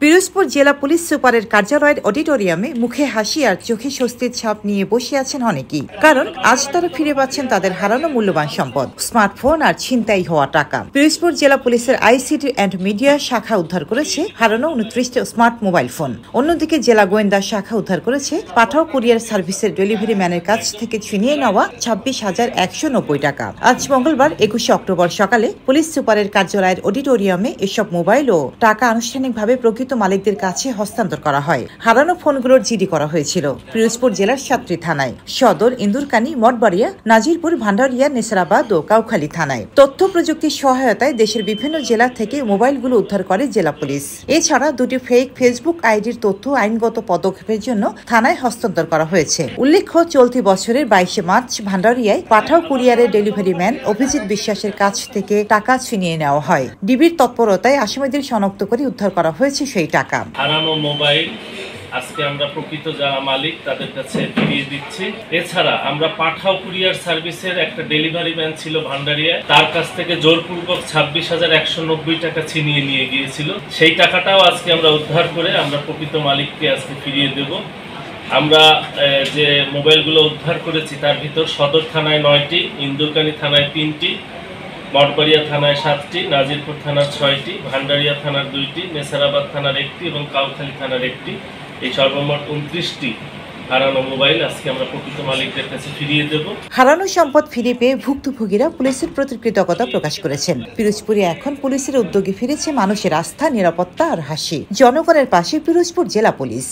পিরোজপুর জেলা পুলিশ সুপারের কার্যালয়ের অডিটোরিয়ামে মুখে হাসি আর চোখে স্বস্তির ছাপ নিয়ে বসে আছেন অনেকেই। কারণ আজ তারা ফিরে পাচ্ছেন তাদের হারানো মূল্যবান সম্পদ, স্মার্টফোন আর ছিনতাই হওয়া টাকা। পিরোজপুর জেলা পুলিশের আইসিটি অ্যান্ড মিডিয়া শাখা উদ্ধার করেছে হারানো 29টি স্মার্ট মোবাইল ফোন। অন্যদিকে জেলা গোয়েন্দা শাখা উদ্ধার করেছে পাঠাও কুরিয়ার সার্ভিসের ডেলিভারি ম্যানের কাছ থেকে ছিনিয়ে নেওয়া 26,190 টাকা। আজ মঙ্গলবার 21 অক্টোবর সকালে পুলিশ সুপারের কার্যালয়ের অডিটোরিয়ামে এসব মোবাইল ও টাকা আনুষ্ঠানিকভাবে প্রকৃত মালিকদের কাছে হস্তান্তর করা হয়। হারানো ফোনগুলোর জিডি করা হয়েছিল পিরোজপুর জেলার 7টি থানায়, সদর, ইন্দুরকানী, মঠবাড়িয়া, নাজিরপুর, ভান্ডারিয়া, নেসারাবাদ ও কাউখালী থানায়। তথ্য প্রযুক্তির সহায়তায় দেশের বিভিন্ন জেলা থেকে মোবাইলগুলো উদ্ধার করে জেলা পুলিশ। এছাড়া দুটি ফেক ফেসবুক আইডির তথ্য আইনগত পদক্ষেপের জন্য থানায় হস্তান্তর করা হয়েছে। উল্লেখ্য, চলতি বছরের 22 মার্চ ভান্ডারিয়ায় পাঠাও কুরিয়ারের ডেলিভারি ম্যান অভিজিৎ বিশ্বাসের কাছ থেকে টাকা ছিনিয়ে নেওয়া হয়। ডিবির তৎপরতায় আসামিদের শনাক্ত করে উদ্ধার করা হয়েছে সেই টাকা। হারানো মোবাইল আজকে আমরা প্রকৃত যারা মালিক তাদের কাছে ফিরিয়ে দিচ্ছি। এছাড়া আমরা পাঠাও কুরিয়ার সার্ভিসের একটা ডেলিভারি ম্যান ছিল ভান্ডারিয়ায়, তার কাছ থেকে জোরপূর্বক 26,190 টাকা ছিনিয়ে নিয়ে গিয়েছিল। সেই টাকাটাও আজকে আমরা উদ্ধার করে আমরা প্রকৃত মালিককে আজকে ফিরিয়ে দেব। আমরা যে মোবাইলগুলো উদ্ধার করেছি তার ভিতর সদর থানায় 9টি, ইন্দুরকানী থানায় 3টি, মঠবাড়িয়া থানায় 7টি, নাজিরপুর থানার 6টি, ভান্ডারিয়া থানার 2টি, নেসারাবাদ থানার 1টি এবং কাউখালী থানার 1টি, এই সর্বমোট 29টি হারানো মোবাইল আজকে আমরা প্রকৃত মালিকদের কাছে ফিরিয়ে দেব। হারানো সম্পদ ফিরে পেয়ে ভুক্তভোগীরা পুলিশের প্রতি কৃতজ্ঞতা প্রকাশ করেছেন। পিরোজপুরে এখন পুলিশের উদ্যোগে ফিরেছে মানুষের আস্থা, নিরাপত্তা আর হাসি। জনগণের পাশে পিরোজপুর জেলা পুলিশ।